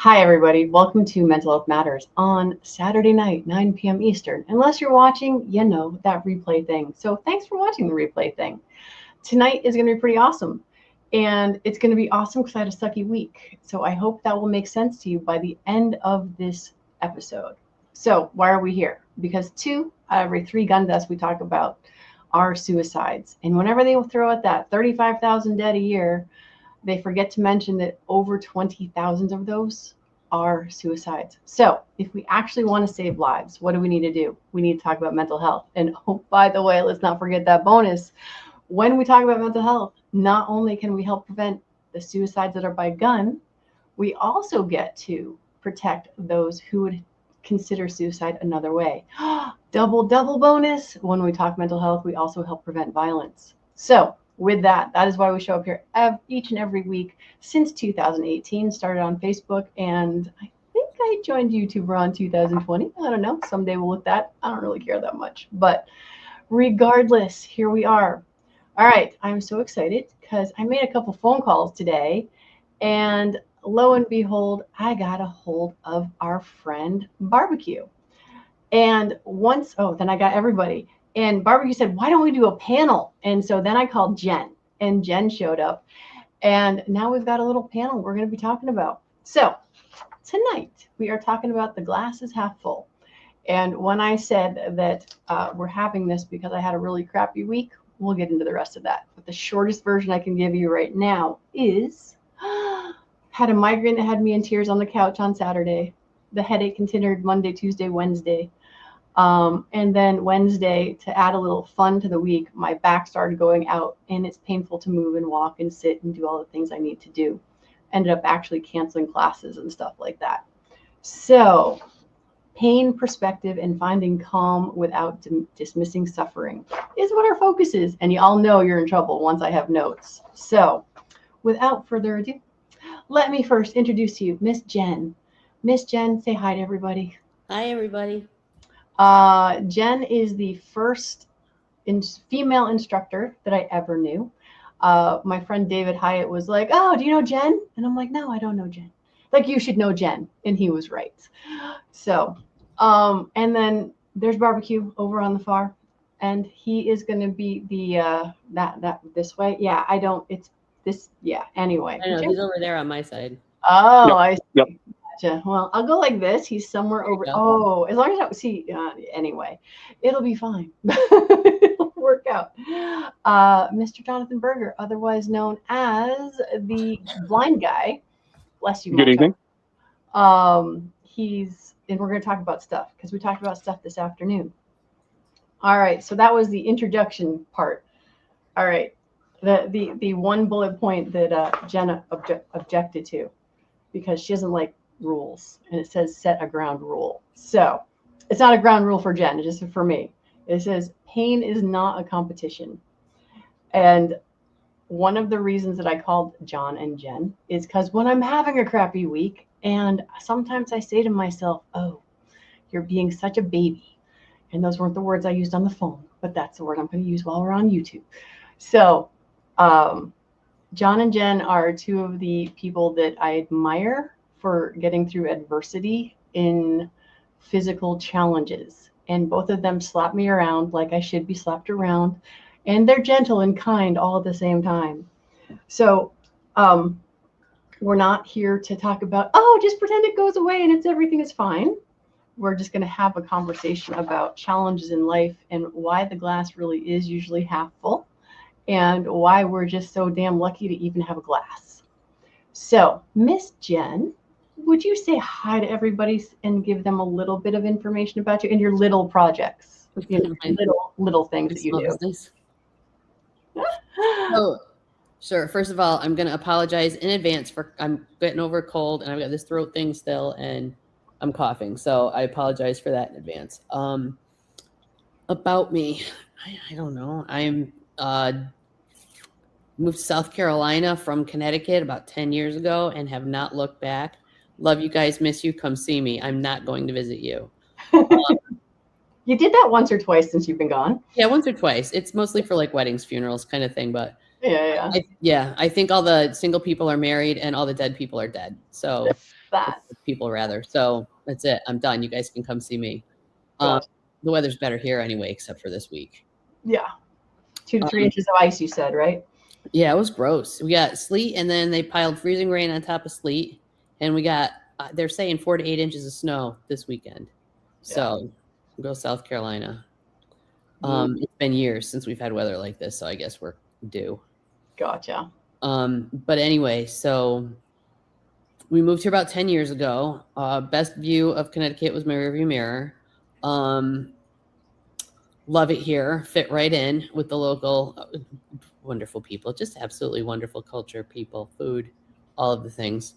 Hi, everybody. Welcome to Mental Health Matters on Saturday night, 9 p.m. Eastern. Unless you're watching, you know that replay thing. So thanks for watching the replay thing. Tonight is going to be pretty awesome. And it's going to be awesome because I had a sucky week. So I hope that will make sense to you by the end of this episode. So why are we here? Because 2 out of every 3 gun deaths we talk about are suicides. And whenever they will throw at that 35,000 dead a year, they forget to mention that over 20,000 of those are suicides. So if we actually want to save lives, what do we need to do? We need to talk about mental health. And oh, by the way, let's not forget that bonus. When we talk about mental health, not only can we help prevent the suicides that are by gun, we also get to protect those who would consider suicide another way. Double bonus. When we talk mental health, we also help prevent violence. So with that is why we show up here each and every week since 2018. Started on Facebook, and I think I joined YouTube around 2020. I don't know. Someday we'll look at that. I don't really care that much. But regardless, here we are. All right. I'm so excited because I made a couple phone calls today, and lo and behold, I got a hold of our friend Barbecue. And then I got everybody. And Barbecue said, why don't we do a panel? And so then I called Jen, and Jen showed up. And now we've got a little panel we're going to be talking about. So tonight we are talking about the glass is half full. And when I said that we're having this because I had a really crappy week, we'll get into the rest of that. But the shortest version I can give you right now is had a migraine that had me in tears on the couch on Saturday. The headache continued Monday, Tuesday, Wednesday. And then Wednesday, to add a little fun to the week, my back started going out, and it's painful to move and walk and sit and do all the things I need to do. Ended up actually canceling classes and stuff like that. So pain perspective and finding calm without dismissing suffering is what our focus is. And you all know you're in trouble once I have notes. So without further ado, let me first introduce you, Miss Jen. Miss Jen, say hi to everybody. Hi, everybody. Jen is the first female instructor that I ever knew. My friend David Hyatt was like, oh, do you know Jen? And I'm like, no, I don't know Jen. Like, you should know Jen. And he was right. So, and then there's Barbecue over on the far. And he is going to be the, this way. Yeah, it's this. Yeah, anyway. I know, he's over there on my side. Oh, yep. I see. Yep. Well, I'll go like this. He's somewhere over. Oh, as long as I see. Anyway, it'll be fine. It'll work out. Mr. Jonathan Berger, otherwise known as the blind guy. Bless you. Good evening. And we're going to talk about stuff because we talked about stuff this afternoon. All right. So that was the introduction part. All right. The one bullet point that Jenna objected to, because she doesn't like rules, and it says set a ground rule. So it's not a ground rule for Jen, it's just for me. It says pain is not a competition. And one of the reasons that I called John and Jen is because when I'm having a crappy week, and sometimes I say to myself, oh, you're being such a baby. And those weren't the words I used on the phone, but that's the word I'm going to use while we're on YouTube. So John and Jen are 2 of the people that I admire for getting through adversity in physical challenges. And both of them slap me around like I should be slapped around. And they're gentle and kind all at the same time. So we're not here to talk about, oh, just pretend it goes away and everything is fine. We're just going to have a conversation about challenges in life and why the glass really is usually half full, and why we're just so damn lucky to even have a glass. So, Miss Jen, would you say hi to everybody and give them a little bit of information about you and your little projects, little things that you do? So, sure. First of all, I'm going to apologize in advance for I'm getting over a cold, and I've got this throat thing still, and I'm coughing. So I apologize for that in advance. About me, I don't know. I'm moved to South Carolina from Connecticut about 10 years ago and have not looked back. Love you guys. Miss you. Come see me. I'm not going to visit you. You did that once or twice since you've been gone? Yeah, once or twice. It's mostly for like weddings, funerals kind of thing. But yeah. I think all the single people are married and all the dead people are dead. So that's people rather. So that's it. I'm done. You guys can come see me. Good. The weather's better here anyway, except for this week. Yeah. 2 to 3 inches of ice, you said, right? Yeah, it was gross. We got sleet, and then they piled freezing rain on top of sleet, and we got they're saying 4 to 8 inches of snow this weekend. So go South Carolina. It's been years since we've had weather like this, so I guess we're due. Gotcha. But anyway, so we moved here about 10 years ago. Best view of Connecticut was my rearview mirror. Love it here. Fit right in with the local wonderful people. Just absolutely wonderful culture, people, food, all of the things.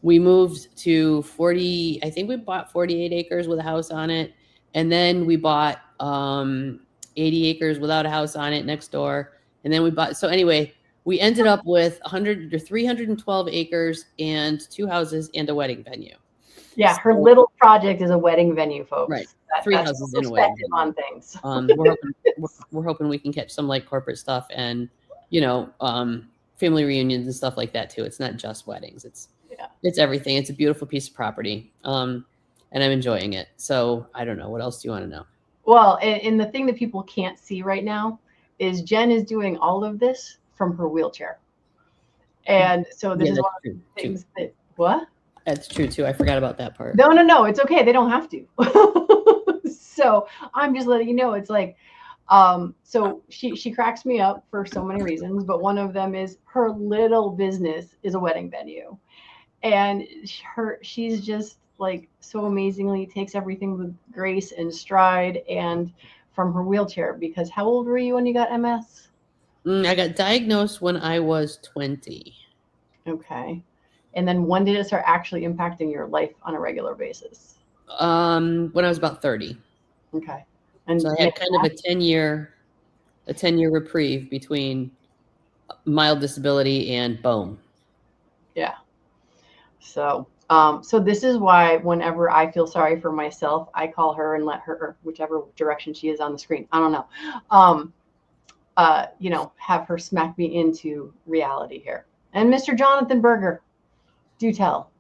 We moved to 40, I think we bought 48 acres with a house on it. And then we bought 80 acres without a house on it next door. And then we bought, so anyway, we ended up with 100 or 312 acres and 2 houses and a wedding venue. Yeah, her little project is a wedding venue, folks. Right. 3 houses in a wedding venue. On things. We're hoping we can catch some like corporate stuff and, family reunions and stuff like that too. It's not just weddings. It's everything. It's a beautiful piece of property. And I'm enjoying it. So I don't know. What else do you want to know? Well, and the thing that people can't see right now is Jen is doing all of this from her wheelchair. And so this is one of the things that, what? That's true too. I forgot about that part. No. It's okay. They don't have to. So I'm just letting you know, it's like, so she cracks me up for so many reasons, but one of them is her little business is a wedding venue. And she's just like so amazingly takes everything with grace and stride and from her wheelchair, because how old were you when you got MS? I got diagnosed when I was 20. Okay. And then when did it start actually impacting your life on a regular basis? When I was about 30. Okay. And so I had kind of a 10-year reprieve between mild disability and boom. Yeah. So this is why whenever I feel sorry for myself, I call her and let her, whichever direction she is on the screen, I don't know, have her smack me into reality here. And Mr. Jonathan Berger, do tell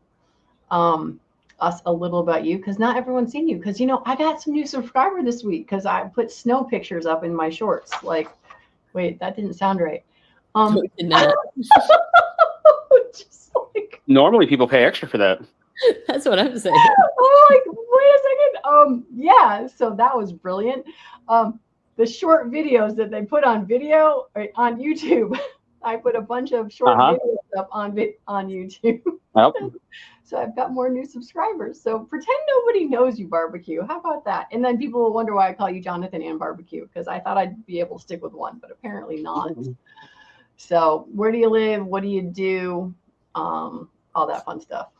us a little about you, because not everyone's seen you. Because, I got some new subscriber this week because I put snow pictures up in my shorts. Like, wait, that didn't sound right. Just like, normally people pay extra for that. That's what I'm saying. I'm like, wait a second. Yeah, so that was brilliant. The short videos that they put on video on YouTube, I put a bunch of short videos up on YouTube. Yep. So I've got more new subscribers. So pretend nobody knows you, Barbecue. How about that? And then people will wonder why I call you Jonathan and Barbecue, because I thought I'd be able to stick with one, but apparently not. So where do you live? What do you do? All that fun stuff.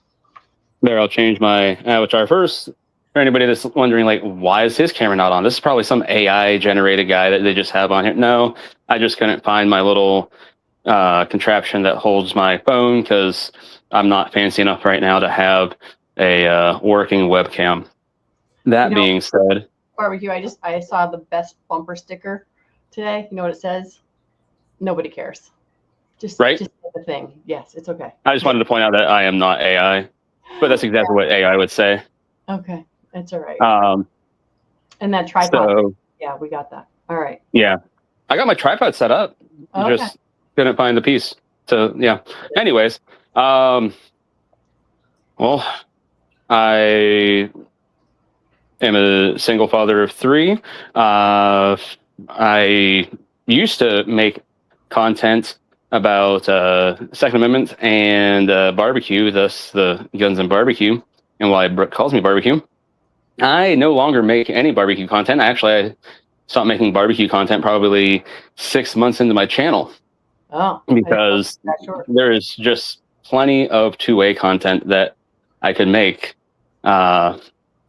There, I'll change my avatar first. For anybody that's wondering, like, why is his camera not on? This is probably some AI generated guy that they just have on here. No, I just couldn't find my little contraption that holds my phone, because I'm not fancy enough right now to have a working webcam. That being said, Barbecue, I saw the best bumper sticker today. You know what it says? Nobody cares. Just the thing. Yes, it's okay. I just wanted to point out that I am not AI, but that's exactly what AI would say. Okay, that's all right. And that tripod. So, yeah, we got that. All right. Yeah, I got my tripod set up. Okay. Just couldn't find the piece. So yeah. Anyways, well, I am a single father of 3. I used to make content about Second Amendment and barbecue, thus the Guns and Barbecue, and why Brooke calls me Barbecue. I no longer make any barbecue content. Actually, I stopped making barbecue content probably 6 months into my channel. Oh, because there is just plenty of two-way content that I could make. How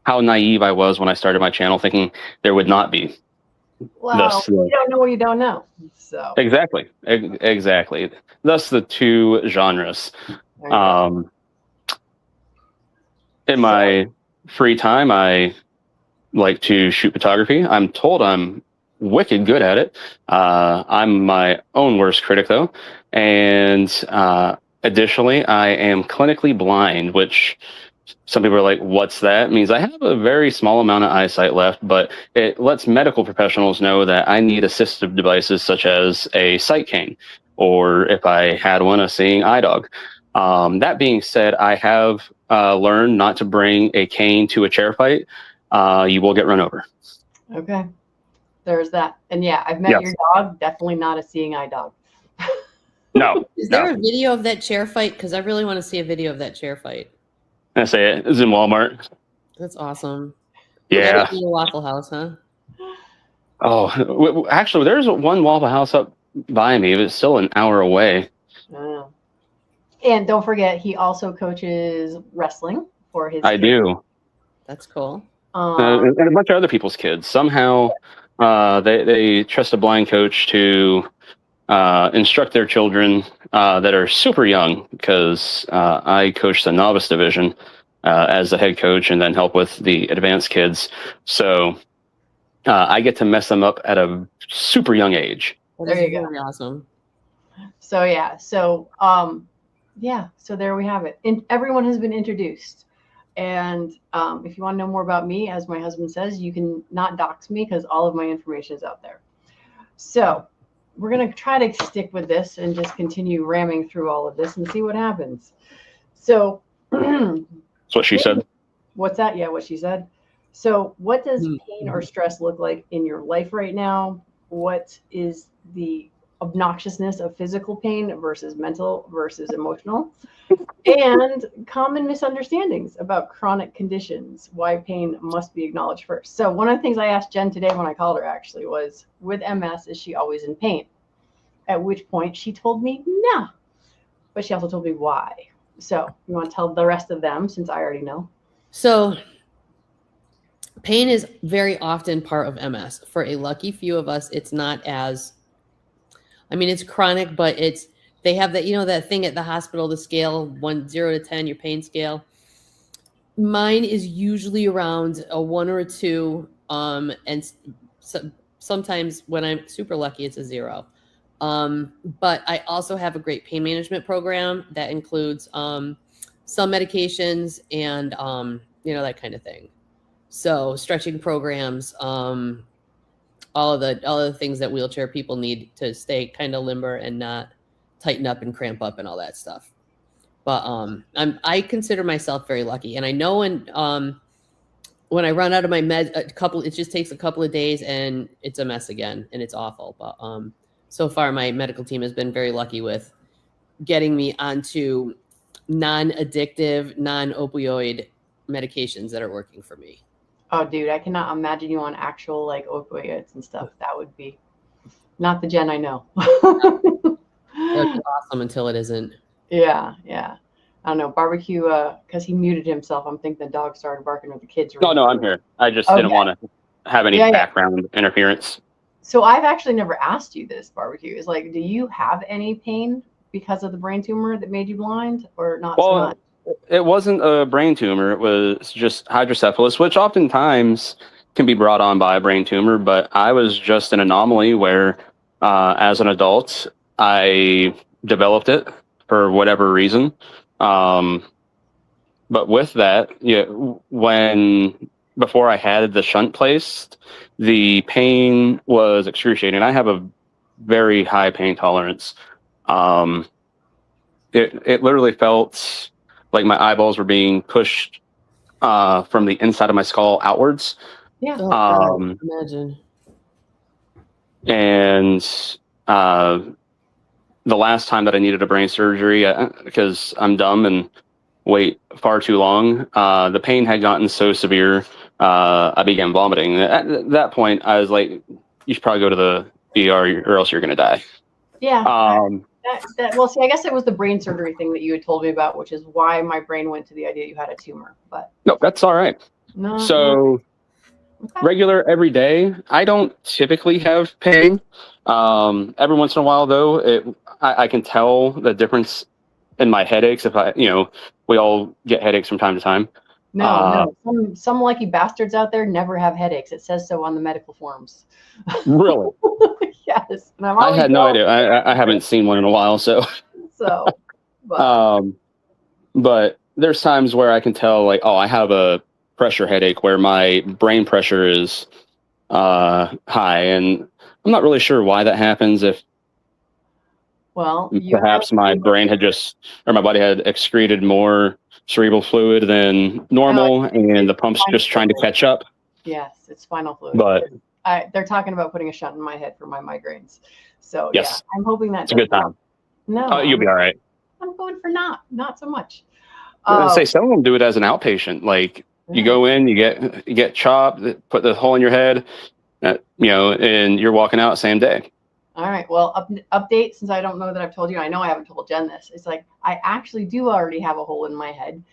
naive I was when I started my channel, thinking there would not be. Well, you don't know what you don't know. So exactly. Thus the 2 genres. In my free time, I like to shoot photography. I'm told I'm wicked good at it. I'm my own worst critic, though, and Additionally, I am clinically blind, which some people are like, what's that? It means I have a very small amount of eyesight left, but it lets medical professionals know that I need assistive devices such as a sight cane, or if I had one, a seeing eye dog. That being said, I have learned not to bring a cane to a chair fight. You will get run over. Okay. There's that. And yeah, I've met your dog. Definitely not a seeing eye dog. No. Is there a video of that chair fight? Because I really want to see a video of that chair fight. I say it. It's in Walmart. That's awesome. Yeah. That's a Waffle House, huh? Oh, actually, there's one Waffle House up by me, but it's still an hour away. And don't forget, he also coaches wrestling for his I kids. Do. That's cool. And a bunch of other people's kids. Somehow they trust a blind coach to instruct their children that are super young, because I coach the novice division as the head coach and then help with the advanced kids. So I get to mess them up at a super young age. There you go. Very awesome. So yeah, so so there we have it. And everyone has been introduced. And if you want to know more about me, as my husband says, you can not dox me because all of my information is out there. So we're going to try to stick with this and just continue ramming through all of this and see what happens. So that's what she said. What's that? Yeah, what she said. So what does pain or stress look like in your life right now? What is the obnoxiousness of physical pain versus mental versus emotional? And common misunderstandings about chronic conditions, why pain must be acknowledged first. So one of the things I asked Jen today when I called her actually was, with MS, is she always in pain? At which point she told me no, but she also told me why. So you want to tell the rest of them, since I already know? So pain is very often part of MS. For a lucky few of us, it's not as, I mean, it's chronic, but they have that, that thing at the hospital, the scale 0 to 10, your pain scale. Mine is usually around a 1 or a 2. And sometimes when I'm super lucky, it's a 0. But I also have a great pain management program that includes some medications and, that kind of thing. So stretching programs, all of the things that wheelchair people need to stay kind of limber and not tighten up and cramp up and all that stuff. But I consider myself very lucky, and I know when I run out of my meds, it just takes a couple of days and it's a mess again, and it's awful. But so far my medical team has been very lucky with getting me onto non-addictive, non-opioid medications that are working for me. Oh, dude, I cannot imagine you on actual like opioids and stuff. That would be not the Jen I know. That's awesome until it isn't. Yeah. I don't know. Barbecue, because he muted himself. I'm thinking the dog started barking with the kids. No, I'm here. I just didn't want to have any background interference. So I've actually never asked you this, Barbecue. Is like, do you have any pain because of the brain tumor that made you blind, or not so much? It wasn't a brain tumor. It was just hydrocephalus, which oftentimes can be brought on by a brain tumor. But I was just an anomaly where, as an adult, I developed it for whatever reason. But with that, before I had the shunt placed, the pain was excruciating. I have a very high pain tolerance. It literally felt like my eyeballs were being pushed from the inside of my skull outwards. Yeah. Imagine. And the last time that I needed a brain surgery, because I'm dumb and wait far too long, the pain had gotten so severe, I began vomiting. At that point, I was like, you should probably go to the ER or else you're going to die. Yeah. Well, see, I guess it was the brain surgery thing that you had told me about, which is why my brain went to the idea you had a tumor. But no, that's all right. No. So regular every day, I don't typically have pain. Every once in a while, though, I can tell the difference in my headaches. If we all get headaches from time to time. No. Some lucky bastards out there never have headaches. It says so on the medical forms. Really? Yes. And I had no idea. I haven't seen one in a while, so. But But there's times where I can tell, like, oh, I have a pressure headache where my brain pressure is high, and I'm not really sure why that happens. If well, perhaps my brain had just, or my body had excreted more cerebral fluid than normal, and the pump's just trying to catch up. Yes, it's spinal fluid. But they're talking about putting a shunt in my head for my migraines. So yes, yeah, I'm hoping that it's a good time. No, You'll be all right. I'm going for not so much. Say some of them do it as an outpatient. Like you go in, you get chopped, put the hole in your head, and you're walking out same day. All right. Well, update, since I don't know that I've told you, I know I haven't told Jen this. It's like I actually do already have a hole in my head.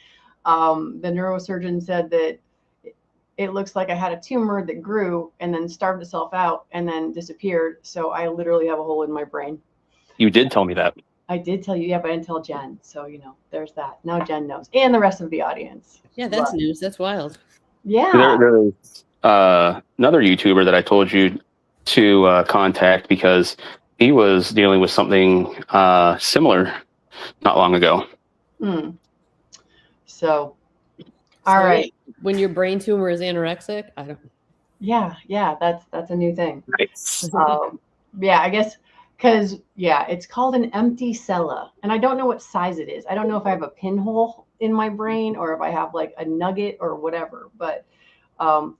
The neurosurgeon said that it looks like I had a tumor that grew and then starved itself out and then disappeared. So I literally have a hole in my brain. You did tell me that. I did tell you, yeah, but I didn't tell Jen. So, there's that. Now Jen knows, and the rest of the audience. Yeah, that's news. That's wild. Yeah. There's another YouTuber that I told you to contact because he was dealing with something similar not long ago. So, all right. When your brain tumor is anorexic, I don't. Yeah, that's a new thing. Nice. Yeah, I guess because it's called an empty cella, and I don't know what size it is. I don't know if I have a pinhole in my brain or if I have like a nugget or whatever. But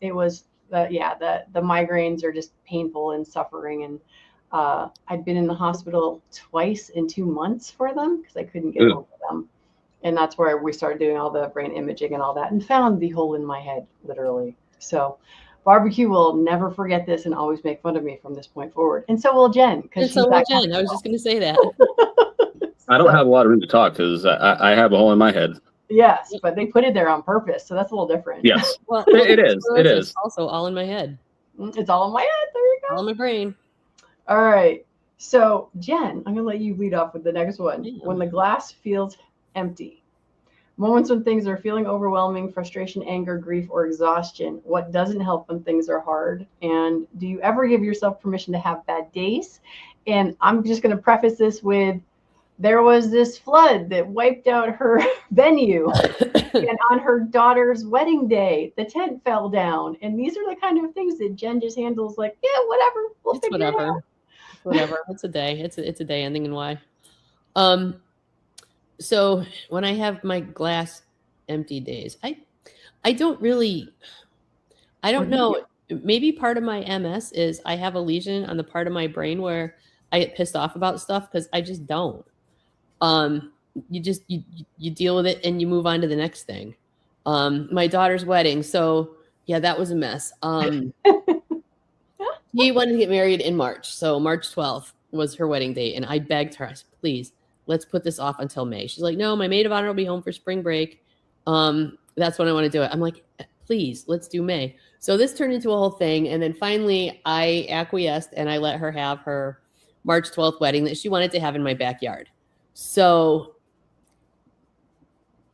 it was the migraines are just painful and suffering, and I'd been in the hospital twice in 2 months for them because I couldn't get over them. And that's where we started doing all the brain imaging and all that and found the hole in my head, literally. So Barbecue will never forget this and always make fun of me from this point forward. And so will Jen. And so will Jen. I was just going to say that. I don't have a lot of room to talk because I have a hole in my head. Yes, but they put it there on purpose. So that's a little different. Yes, well, it is. It is. Also all in my head. It's all in my head. There you go. All in my brain. All right. So Jen, I'm going to let you lead off with the next one. Yeah. When the glass feels empty. Moments when things are feeling overwhelming, frustration, anger, grief, or exhaustion. What doesn't help when things are hard? And do you ever give yourself permission to have bad days? And I'm just going to preface this with, there was this flood that wiped out her venue. And on her daughter's wedding day, the tent fell down. And these are the kind of things that Jen just handles like, yeah, whatever. We'll figure it out. Whatever. It's a day. It's a day ending in Y. So when I have my glass empty days, I don't know. Maybe part of my MS is I have a lesion on the part of my brain where I get pissed off about stuff because I just don't. You deal with it and you move on to the next thing. My daughter's wedding. So yeah, that was a mess. He wanted to get married in March. So March 12th was her wedding date. And I begged her, I said, please, let's put this off until May. She's like, no, my maid of honor will be home for spring break. That's when I want to do it. I'm like, please, let's do May. So this turned into a whole thing. And then finally I acquiesced and I let her have her March 12th wedding that she wanted to have in my backyard. So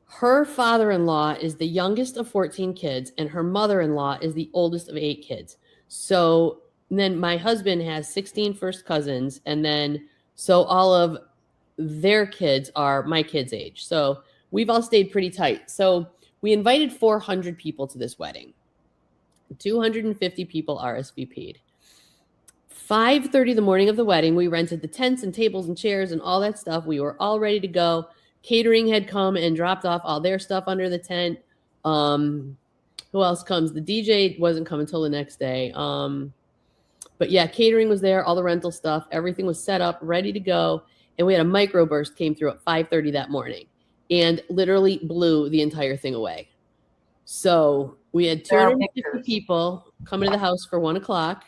her father-in-law is the youngest of 14 kids and her mother-in-law is the oldest of 8 kids. So then my husband has 16 first cousins. And then, so all of their kids are my kids' age. So we've all stayed pretty tight. So we invited 400 people to this wedding. 250 people RSVP'd. 5:30 the morning of the wedding, we rented the tents and tables and chairs and all that stuff. We were all ready to go. Catering had come and dropped off all their stuff under the tent. Who else comes? The DJ wasn't coming until the next day. But yeah, catering was there, all the rental stuff. Everything was set up, ready to go. And we had a microburst came through at 5:30 that morning and literally blew the entire thing away. So we had 250 people coming to the house for 1:00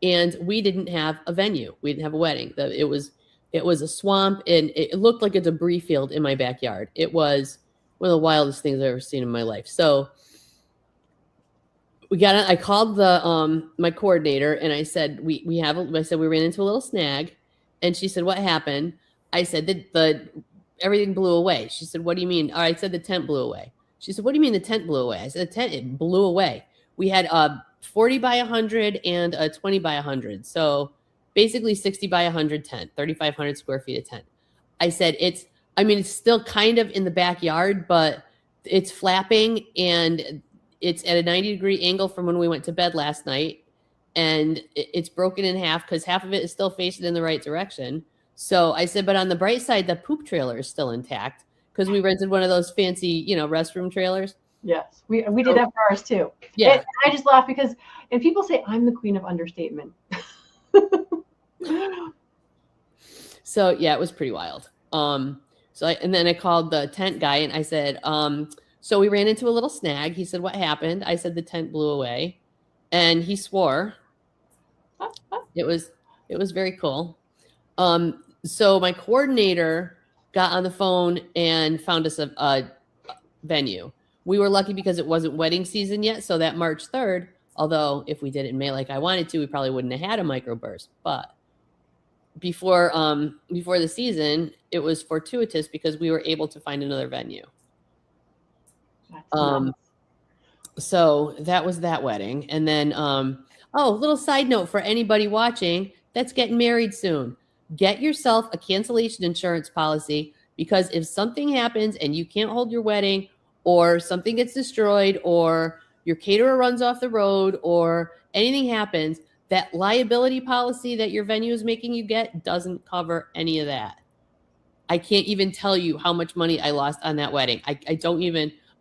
and we didn't have a venue. We didn't have a wedding. It was a swamp and it looked like a debris field in my backyard. It was one of the wildest things I've ever seen in my life. So I called my coordinator and I said, we ran into a little snag. And she said, what happened? I said that everything blew away. She said, what do you mean? I said the tent blew away. She said, what do you mean the tent blew away? I said, the tent, it blew away. We had a 40 by 100 and a 20 by 100. So basically 60 by 100 tent, 3,500 square feet of tent. I said, it's I mean, it's still kind of in the backyard, but it's flapping and it's at a 90-degree angle from when we went to bed last night. And it's broken in half because half of it is still facing in the right direction. So I said, but on the bright side, the poop trailer is still intact because we rented one of those fancy, restroom trailers. Yes, we did that for ours too. Yeah. And I just laugh because, and people say I'm the queen of understatement. So yeah, it was pretty wild. And then I called the tent guy and I said, so we ran into a little snag. He said, what happened? I said, the tent blew away, and he swore. It was very cool. So my coordinator got on the phone and found us a venue. We were lucky because it wasn't wedding season yet. So that March 3rd, although if we did it in May like I wanted to, we probably wouldn't have had a microburst. But before the season, it was fortuitous because we were able to find another venue. Nice. So that was that wedding. And then, little side note for anybody watching that's getting married soon, get yourself a cancellation insurance policy, because if something happens and you can't hold your wedding, or something gets destroyed, or your caterer runs off the road, or anything happens, that liability policy that your venue is making you get doesn't cover any of that. I can't even tell you how much money I lost on that wedding.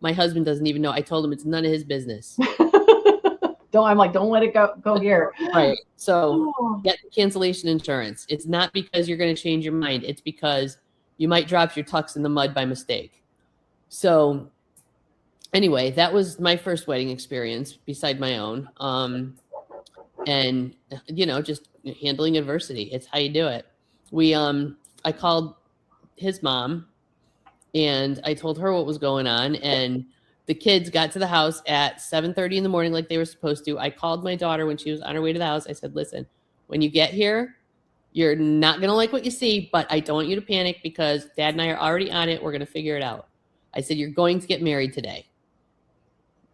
My husband doesn't even know. I told him it's none of his business. Don't let it go here. Right. So get the cancellation insurance. It's not because you're going to change your mind. It's because you might drop your tux in the mud by mistake. So anyway, that was my first wedding experience beside my own. And just handling adversity. It's how you do it. I called his mom and I told her what was going on, and the kids got to the house at 7:30 in the morning like they were supposed to. I called my daughter when she was on her way to the house. I said, listen, when you get here, you're not going to like what you see, but I don't want you to panic because Dad and I are already on it. We're going to figure it out. I said, you're going to get married today.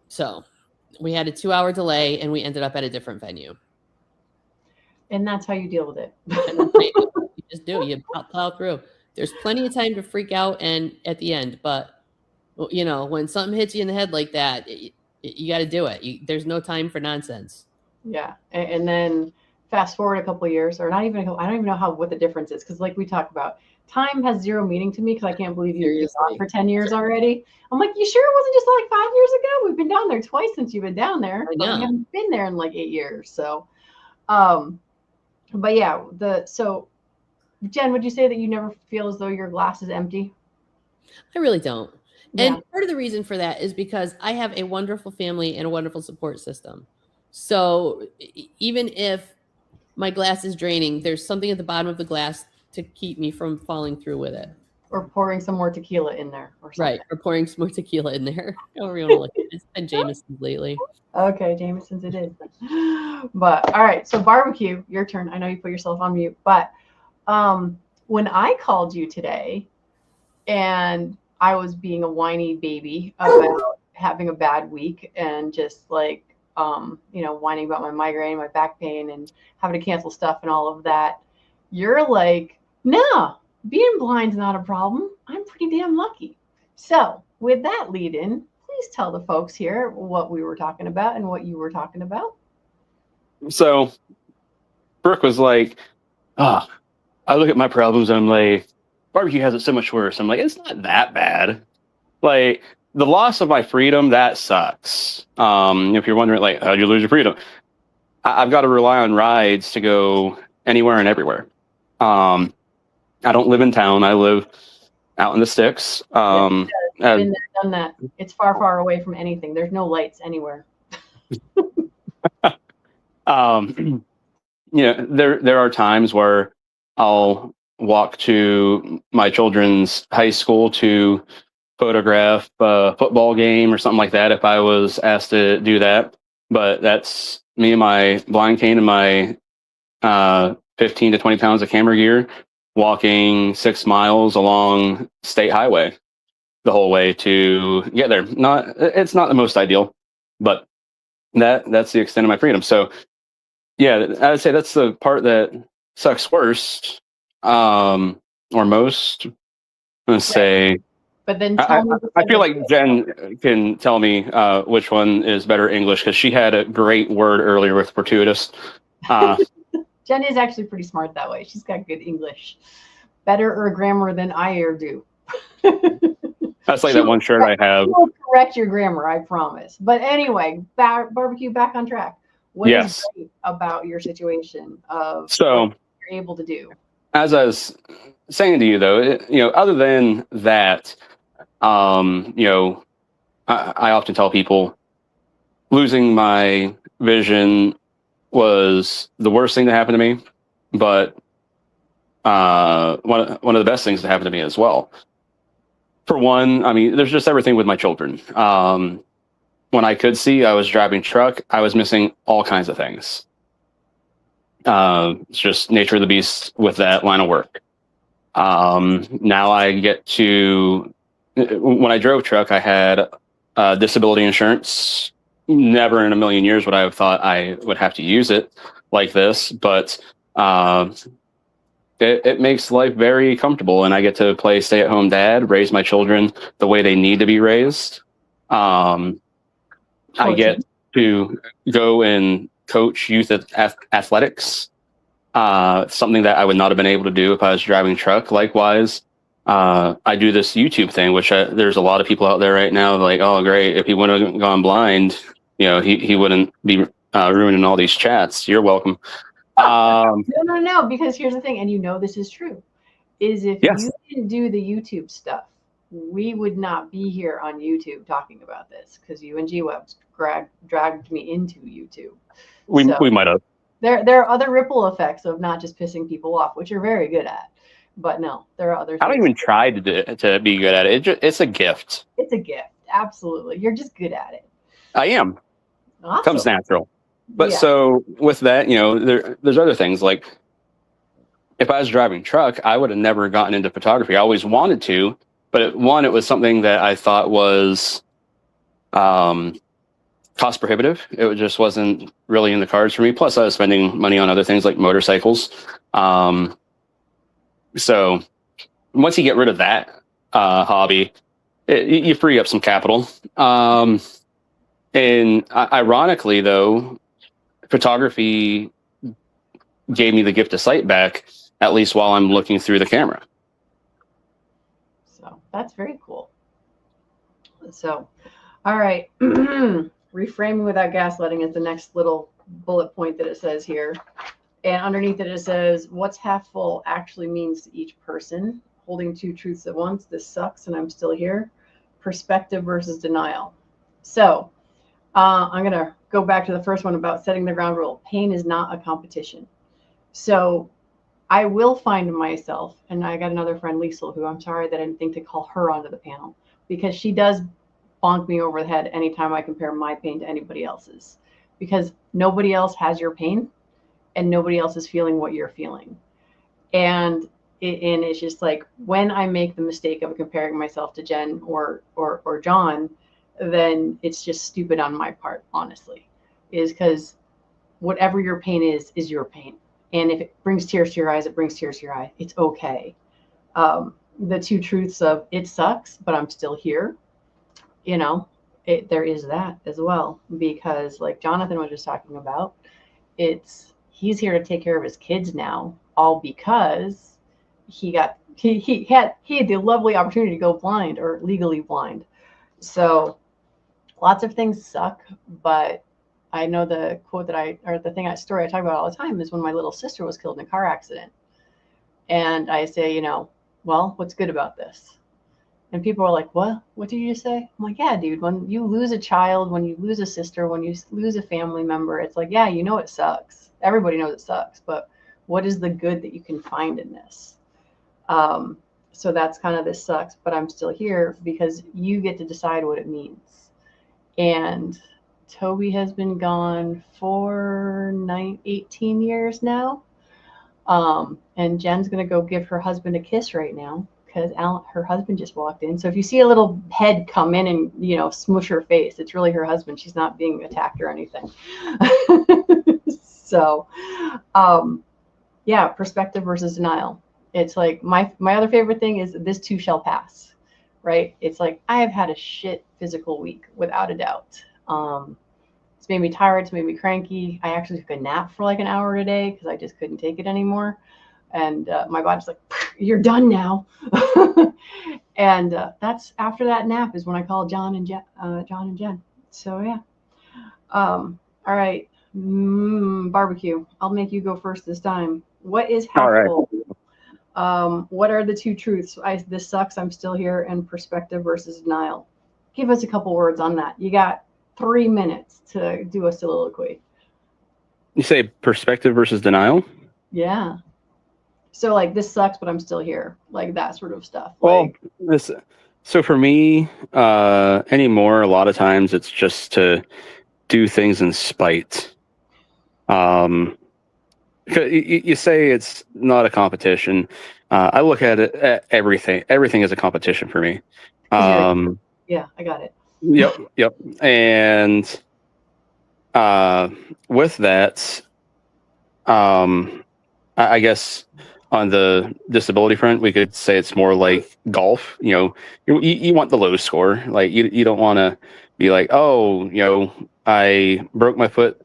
So we had a 2-hour delay and we ended up at a different venue. And that's how you deal with it. You just do. You plow through. There's plenty of time to freak out and at the end, but when something hits you in the head like that, you got to do it. There's no time for nonsense. Yeah. And then fast forward a couple of years, or not even, I don't even know what the difference is. Cause like we talked about, time has zero meaning to me. Cause I can't believe you've been on for 10 years already. I'm like, you sure it wasn't just like 5 years ago? We've been down there twice since you've been down there. I know. We haven't been there in like 8 years. So, but yeah, so Jen, would you say that you never feel as though your glass is empty? I really don't. Yeah. And part of the reason for that is because I have a wonderful family and a wonderful support system. So even if my glass is draining, there's something at the bottom of the glass to keep me from falling through with it. Or pouring some more tequila in there. Or something. Right. Or pouring some more tequila in there. However you want to look at it. It's been Jameson's lately. Okay, Jameson's it is. But all right, so barbecue, your turn. I know you put yourself on mute, but when I called you today and I was being a whiny baby about having a bad week and just like, whining about my migraine, my back pain, and having to cancel stuff and all of that, you're like, no, being blind's not a problem. I'm pretty damn lucky. So with that lead in, please tell the folks here what we were talking about and what you were talking about. So Brooke was like, I look at my problems and I'm like, barbecue has it so much worse. I'm like, it's not that bad. Like, the loss of my freedom, that sucks. If you're wondering, like, how'd you lose your freedom? I've got to rely on rides to go anywhere and everywhere. I don't live in town. I live out in the sticks. Been there, done that. It's far, far away from anything. There's no lights anywhere. There are times where I'll walk to my children's high school to photograph a football game or something like that if I was asked to do that. But that's me and my blind cane and my 15 to 20 pounds of camera gear walking 6 miles along state highway the whole way to get there. It's not the most ideal, but that's the extent of my freedom. So yeah, I would say that's the part that sucks worst, or most. Let's say. But then I, tell me. I feel like Jen can tell me which one is better English, because she had a great word earlier with fortuitous. Jen is actually pretty smart that way. She's got good English, better or grammar than I ever do. That's like that one shirt I have. She will correct your grammar, I promise. But anyway, barbecue, back on track. What is great about your situation of so what you're able to do? As I was saying to you, though, other than that, I often tell people losing my vision was the worst thing to happen to me, but one of the best things to happen to me as well. For one, I mean, there's just everything with my children. When I could see, I was driving truck. I was missing all kinds of things. It's just nature of the beast with that line of work. Now I get to, when I drove truck, I had disability insurance. Never in a million years would I have thought I would have to use it like this, but it makes life very comfortable, and I get to play stay-at-home dad, raise my children the way they need to be raised. I get to go and coach youth athletics, something that I would not have been able to do if I was driving truck. Likewise, I do this YouTube thing, which there's a lot of people out there right now like, oh, great, if he wouldn't have gone blind, he wouldn't be ruining all these chats. You're welcome. No, because here's the thing, and this is true, is if you didn't do the YouTube stuff, we would not be here on YouTube talking about this, because you and G-Webs dragged me into YouTube. We might have. There are other ripple effects of not just pissing people off, which you're very good at. But no, there are other things. I don't even try to be good at it. It's a gift. It's a gift. Absolutely. You're just good at it. I am. Awesome. Comes natural. But so with that, there's other things. Like if I was driving truck, I would have never gotten into photography. I always wanted to, but it was something that I thought was cost prohibitive. It just wasn't really in the cards for me. Plus I was spending money on other things like motorcycles. So once you get rid of that hobby, you free up some capital. And ironically, though, photography gave me the gift of sight back, at least while I'm looking through the camera. So that's very cool. So, all right. Reframing without gaslighting is the next little bullet point that it says here. And underneath it says, what's half full actually means to each person. Holding two truths at once. This sucks and I'm still here. Perspective versus denial. So I'm going to go back to the first one about setting the ground rule. Pain is not a competition. So I will find myself, and I got another friend, Liesl, who I'm sorry that I didn't think to call her onto the panel, because she does bonk me over the head anytime I compare my pain to anybody else's, because nobody else has your pain and nobody else is feeling what you're feeling. And it's just like, when I make the mistake of comparing myself to Jen or John, then it's just stupid on my part, honestly, is because whatever your pain is your pain. And if it brings tears to your eyes, it brings tears to your eye. It's okay. The two truths of it sucks, but I'm still here. There is that as well, because like Jonathan was just talking about, he's here to take care of his kids now, all because he had the lovely opportunity to go blind, or legally blind. So lots of things suck, but I know the quote story I talk about all the time is when my little sister was killed in a car accident. And I say, well, what's good about this? And people are like, what did you just say? I'm like, yeah, dude, when you lose a child, when you lose a sister, when you lose a family member, it's like, yeah, it sucks. Everybody knows it sucks, but what is the good that you can find in this? So that's kind of, this sucks, but I'm still here, because you get to decide what it means. And Toby has been gone for 18 years now. And Jen's going to go give her husband a kiss right now, because her husband just walked in. So if you see a little head come in and, smush her face, it's really her husband. She's not being attacked or anything. So, perspective versus denial. It's like my other favorite thing is this too shall pass, right? It's like I have had a shit physical week without a doubt. It's made me tired. It's made me cranky. I actually took a nap for like an hour today because I just couldn't take it anymore. And my body's like, you're done now. And that's after that nap is when I call John and Jen. So yeah. All right. Barbecue. I'll make you go first this time. What is Hackable? What are the two truths? This sucks. I'm still here. And perspective versus denial. Give us a couple words on that. You got 3 minutes to do a soliloquy. You say perspective versus denial? Yeah. So like this sucks, but I'm still here. Like that sort of stuff. Well, so for me, anymore, a lot of times it's just to do things in spite. You say it's not a competition. I look at it at everything. Everything is a competition for me. Yeah, I got it. Yep. And with that, I guess on the disability front, we could say it's more like golf. You want the low score. Like you don't want to be like, oh, I broke my foot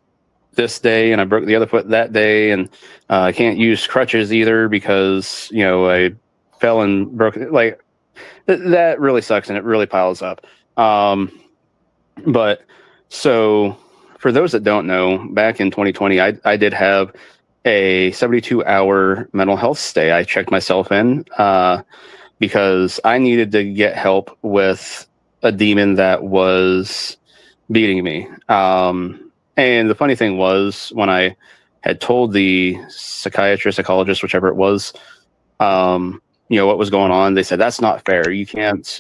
this day and I broke the other foot that day, and I can't use crutches either because I fell and broke it. Like that really sucks and it really piles up. But so for those that don't know, back in 2020, I did have a 72-hour mental health stay. I checked myself in because I needed to get help with a demon that was beating me. And the funny thing was, when I had told the psychologist, whichever it was, what was going on, they said, that's not fair. You can't,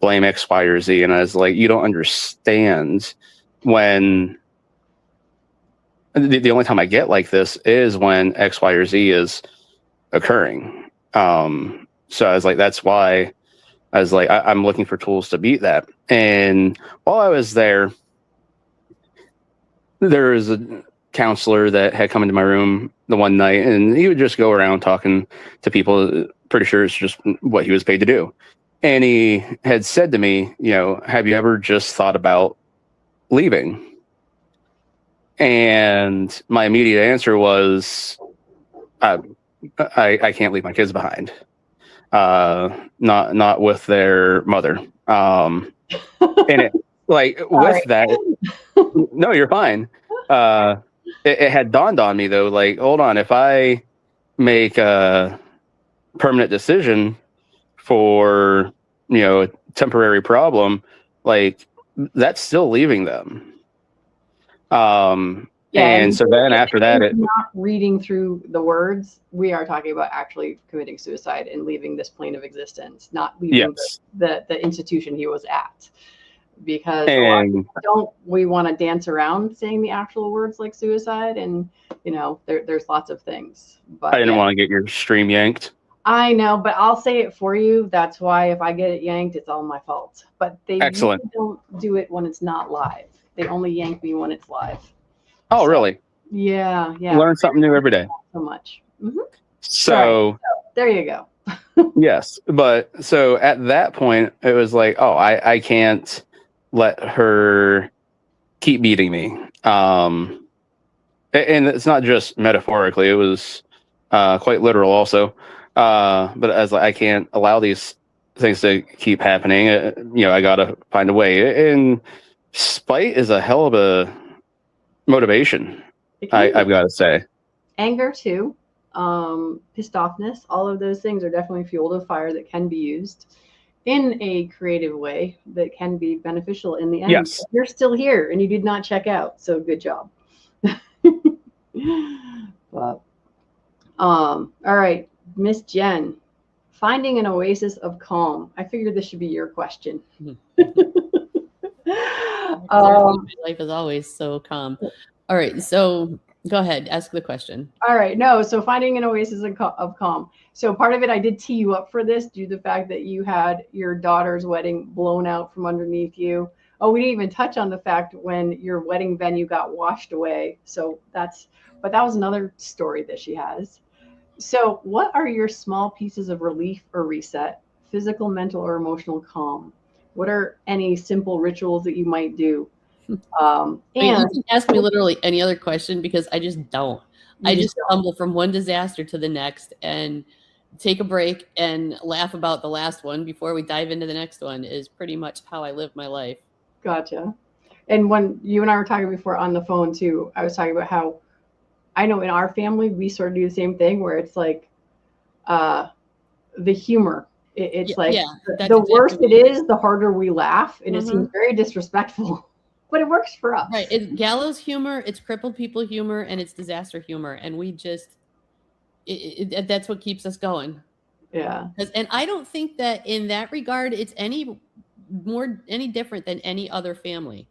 blame X, Y, or Z. And I was like, you don't understand. When the only time I get like this is when X, Y, or Z is occurring. So I was like, that's why I was like, I'm looking for tools to beat that. And while I was there was a counselor that had come into my room the one night, and he would just go around talking to people. Pretty sure it's just what he was paid to do. And he had said to me, have you ever just thought about leaving? And my immediate answer was, I can't leave my kids behind. Not with their mother. And it, like with that, no, you're fine. It had dawned on me though, like, hold on, if I make a permanent decision for, a temporary problem, like that's still leaving them. And so then after that, not reading through the words, we are talking about actually committing suicide and leaving this plane of existence, not leaving the institution he was at. Because we want to dance around saying the actual words like suicide, and there's lots of things. But I didn't want to get your stream yanked. I know, but I'll say it for you. That's why if I get it yanked, it's all my fault. But they usually don't do it when it's not live. They only yank me when it's live. Oh, really? Yeah. Learn something new every day. So much. Mm-hmm. So there you go. Yes, but so at that point, it was like, oh, I can't let her keep beating me. And it's not just metaphorically; it was quite literal also. But as like, I can't allow these things to keep happening. I gotta find a way. And spite is a hell of a motivation. I've got to say. Anger too, pissed offness. All of those things are definitely fuel to fire that can be used in a creative way that can be beneficial in the end. Yes. You're still here and you did not check out, so good job. But, all right, Miss Jen, finding an oasis of calm. I figured this should be your question. My life is always so calm. All right, so go ahead, ask the question. All right, no, so finding an oasis of calm. So part of it, I did tee you up for this due to the fact that you had your daughter's wedding blown out from underneath you. Oh, we didn't even touch on the fact when your wedding venue got washed away. So but that was another story that she has. So, what are your small pieces of relief or reset, physical, mental, or emotional calm? What are any simple rituals that you might do? I mean, you And can ask me literally any other question because I just don't. I you just just stumble from one disaster to the next and take a break and laugh about the last one before we dive into the next one is pretty much how I live my life. gotcha. And when you and I were talking before on the phone too, I was talking about how I know in our family we sort of do the same thing where it's like uh, the humor. It's like Yeah, that's the exactly worse what it it is. is, the harder we laugh, and it seems Mhm. very disrespectful, but it works for Right. us. It's gallows humor, it's crippled people humor, and it's disaster humor. And we just, that's what keeps us going. Yeah, And I don't think that in that regard, it's any different than any other family.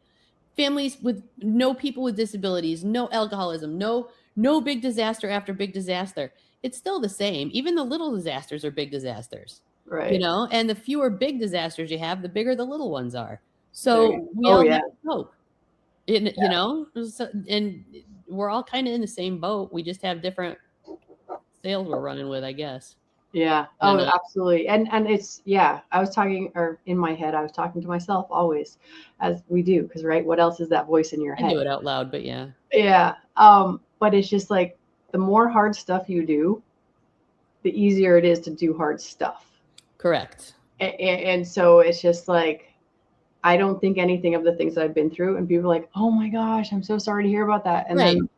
Families with no people with disabilities, no alcoholism, no big disaster after big disaster. It's still the same. Even the little disasters are big disasters, right. and the fewer big disasters you have, the bigger the little ones are. There you So we go. Oh all yeah, have to cope. And we're all kind of in the same boat. We just have different sails we're running with, I guess. yeah. I don't Oh, know. absolutely. And it's yeah. I was talking, or in my head, I was talking to myself always, as we do, because right, what else is that voice in your I do head? it out loud, but yeah. Yeah. But it's just like the more hard stuff you do, the easier it is to do hard stuff. Correct. And so it's just like I don't think anything of the things that I've been through, and people are like, "Oh my gosh, I'm so sorry to hear about that." And Right. then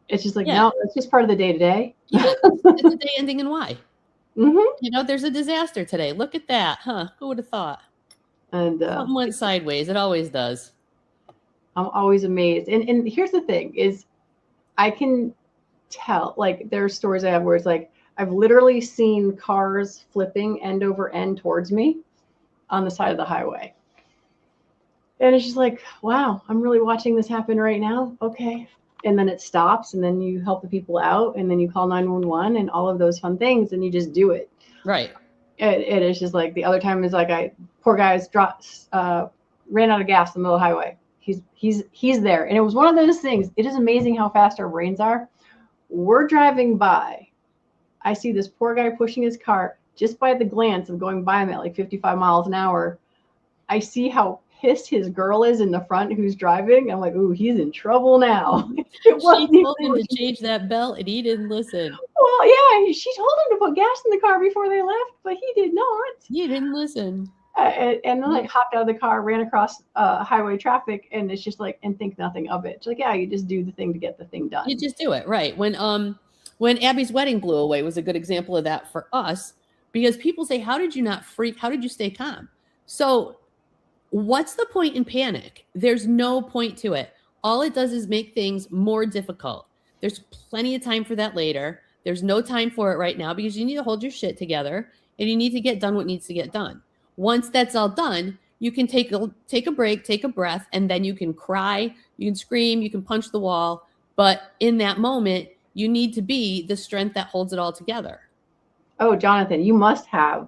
it's just like, Yeah. no, it's just part of the day to day. Yeah. It's a day ending in Y. Hmm. There's a disaster today. Look at that. Huh? Who would have thought? And Something went sideways. It always does. I'm always amazed. And here's the thing: is I can tell, like, there are stories I have where it's like I've literally seen cars flipping end over end towards me on the side of the highway. And it's just like, wow, I'm really watching this happen right now. Okay. And then it stops, and then you help the people out, and then you call 911 and all of those fun things, and you just do it. Right. It is just like the other time is like poor guy's dropped, ran out of gas in the middle of the highway. He's there. And it was one of those things. It is amazing how fast our brains are. We're driving by. I see this poor guy pushing his car just by the glance of going by him at like 55 miles an hour. I see how pissed his girl is in the front who's driving. I'm like, ooh, he's in trouble now. She told him to change that belt, and he didn't listen. Well, yeah, she told him to put gas in the car before they left, but he did not. He didn't listen. And then like hopped out of the car, ran across highway traffic, and it's just like, and think nothing of it. It's like, yeah, you just do the thing to get the thing done. You just do it. Right. When Abby's wedding blew away was a good example of that for us, because people say, how did you not freak? How did you stay calm? So what's the point in panic? There's no point to it. All it does is make things more difficult. There's plenty of time for that later. There's no time for it right now because you need to hold your shit together and you need to get done what needs to get done. Once that's all done, you can take a break, take a breath, and then you can cry, you can scream, you can punch the wall. But in that moment, you need to be the strength that holds it all together. Oh, Jonathan, you must have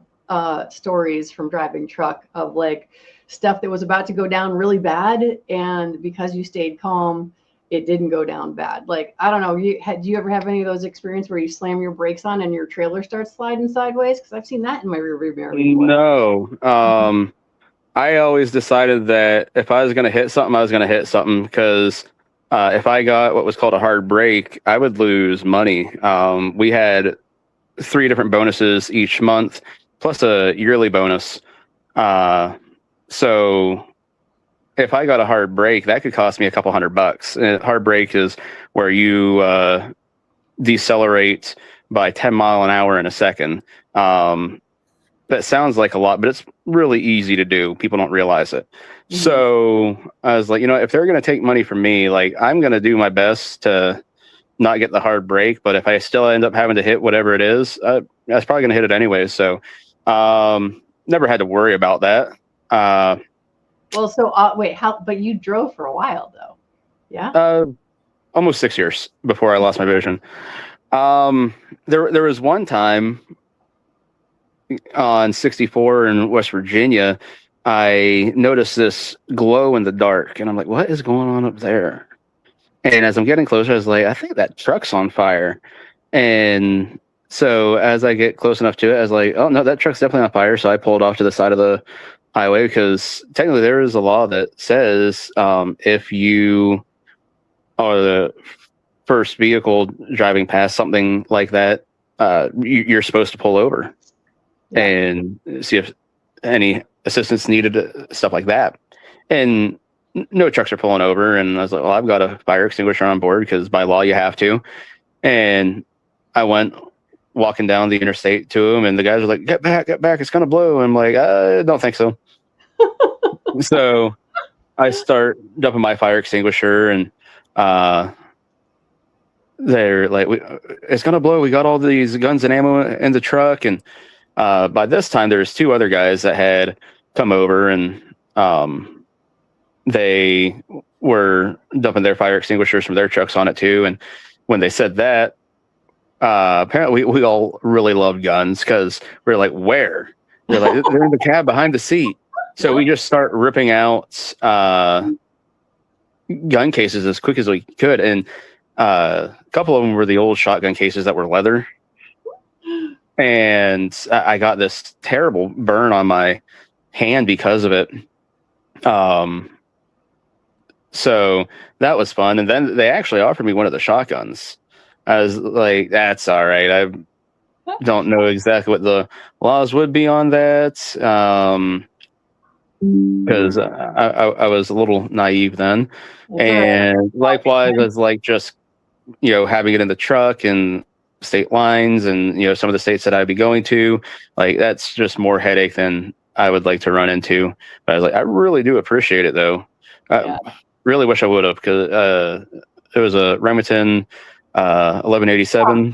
stories from driving truck of like stuff that was about to go down really bad, and because you stayed calm, it didn't go down bad. Like, I don't know, do you ever have any of those experiences where you slam your brakes on and your trailer starts sliding sideways? Because I've seen that in my rearview mirror before. No. I always decided that if I was going to hit something, I was going to hit something because if I got what was called a hard break, I would lose money. We had 3 different bonuses each month, plus a yearly bonus. So if I got a hard break, that could cost me a couple $100. And hard break is where you decelerate by 10 mile an hour in a second. That sounds like a lot, but it's really easy to do. People don't realize it. Mm-hmm. So I was like, if they're going to take money from me, like I'm going to do my best to not get the hard break. But if I still end up having to hit whatever it is, I was probably going to hit it anyways. So never had to worry about that. Well, so wait, but you drove for a while though. Yeah. Almost 6 years before I lost my vision. There was one time on 64 in West Virginia, I noticed this glow in the dark, and I'm like, what is going on up there? And as I'm getting closer, I was like, I think that truck's on fire. And So as I get close enough to it, I was like, oh no, that truck's definitely on fire. So I pulled off to the side of the highway because technically there is a law that says if you are the first vehicle driving past something like that, you're supposed to pull over and see if any assistance needed, stuff like that. And no trucks are pulling over. And I was like, well, I've got a fire extinguisher on board because by law you have to. And I went walking down the interstate to him, and the guys were like, get back, it's gonna blow. And I'm like, I don't think so. So I start dumping my fire extinguisher, and they're like, it's gonna blow, we got all these guns and ammo in the truck. And by this time there's two other guys that had come over, and they were dumping their fire extinguishers from their trucks on it too. And when they said that, apparently we all really loved guns because we were like, where? They're like, they're in the cab behind the seat. So we just start ripping out gun cases as quick as we could. And a couple of them were the old shotgun cases that were leather. And I got this terrible burn on my hand because of it. So that was fun. And then they actually offered me one of the shotguns. I was like, that's all right. I don't know exactly what the laws would be on that. Because I was a little naive then. And likewise, I was like, just, having it in the truck and state lines and, some of the states that I'd be going to, like, that's just more headache than I would like to run into. But I was like, I really do appreciate it though. I really wish I would have, because it was a Remington 1187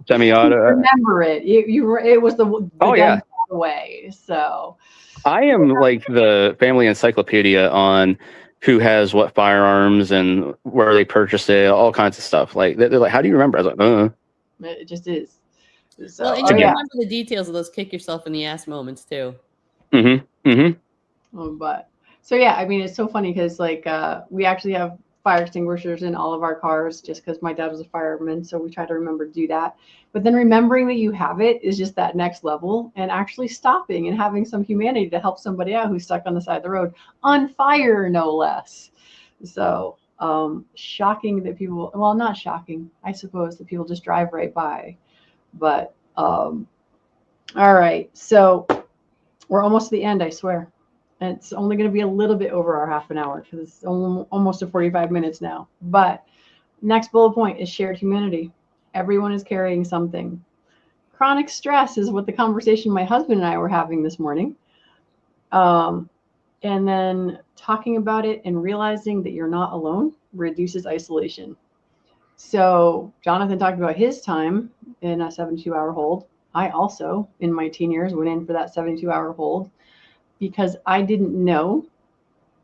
semi-auto. Remember it? It was the gun way. So I am like the family encyclopedia on who has what firearms and where they purchased it, all kinds of stuff. Like they're like, how do you remember? I was like, It just is. So, well, and you remember the details of those kick yourself in the ass moments too. But so yeah, I mean, it's so funny because like we actually have fire extinguishers in all of our cars just because my dad was a fireman, so we try to remember to do that. But then remembering that you have it is just that next level, and actually stopping and having some humanity to help somebody out who's stuck on the side of the road on fire, no less. So shocking that people, well, not shocking, I suppose, that people just drive right by. But all right, so we're almost to the end, I swear. And it's only going to be a little bit over our half an hour because it's almost to 45 minutes now. But next bullet point is shared humanity. Everyone is carrying something. Chronic stress is what the conversation my husband and I were having this morning. And then talking about it and realizing that you're not alone reduces isolation. So Jonathan talked about his time in a 72-hour hold. I also, in my teen years, went in for that 72-hour hold because I didn't know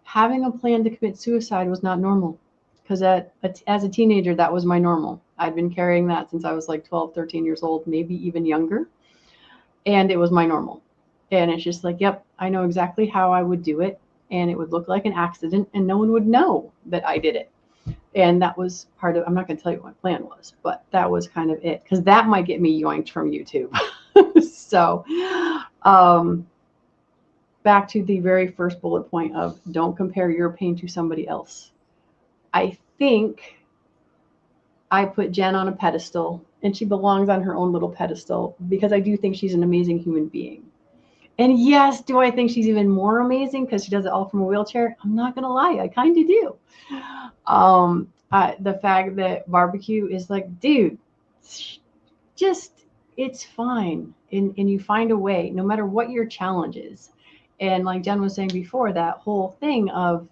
having a plan to commit suicide was not normal. Because as a teenager, that was my normal. I'd been carrying that since I was like 12, 13 years old, maybe even younger. And it was my normal. And it's just like, yep, I know exactly how I would do it. And it would look like an accident and no one would know that I did it. And that was part of, I'm not going to tell you what my plan was, but that was kind of it. Because that might get me yoinked from YouTube. So back to the very first bullet point of don't compare your pain to somebody else. I think I put Jen on a pedestal, and she belongs on her own little pedestal because I do think she's an amazing human being. And yes, do I think she's even more amazing because she does it all from a wheelchair? I'm not going to lie. I kind of do. The fact that barbecue is like, dude, just, it's fine. And you find a way, no matter what your challenge is. And like Jen was saying before, that whole thing of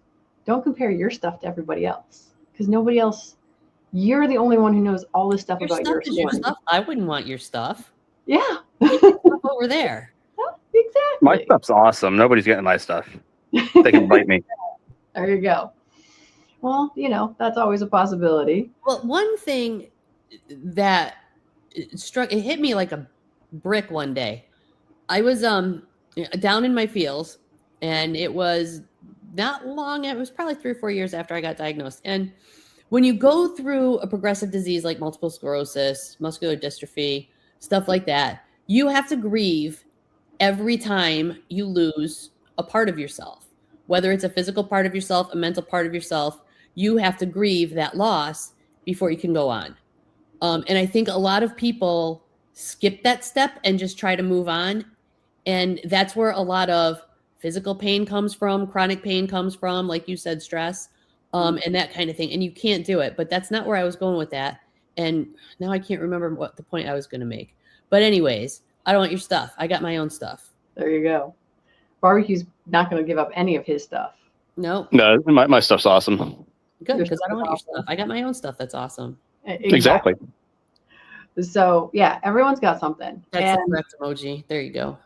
don't compare your stuff to everybody else because nobody else, you're the only one who knows all this stuff about your stuff. I wouldn't want your stuff. Yeah. Stuff over there. Exactly. My stuff's awesome. Nobody's getting my stuff. They can bite me. There you go. Well, that's always a possibility. Well, one thing that it hit me like a brick one day. I was down in my feels, and it was not long. It was probably 3 or 4 years after I got diagnosed. And when you go through a progressive disease like multiple sclerosis, muscular dystrophy, stuff like that. You have to grieve every time you lose a part of yourself, whether it's a physical part of yourself, a mental part of yourself. You have to grieve that loss before you can go on. And I think a lot of people skip that step and just try to move on. And that's where a lot of physical pain comes from, chronic pain comes from, like you said, stress, and that kind of thing. And you can't do it. But that's not where I was going with that. And now I can't remember what the point I was going to make. But anyways, I don't want your stuff. I got my own stuff. There you go. Barbecue's not going to give up any of his stuff. No. No, my stuff's awesome. Good, because I don't want your stuff. I got my own stuff. That's awesome. Exactly. So yeah, everyone's got something. That's the correct emoji. There you go.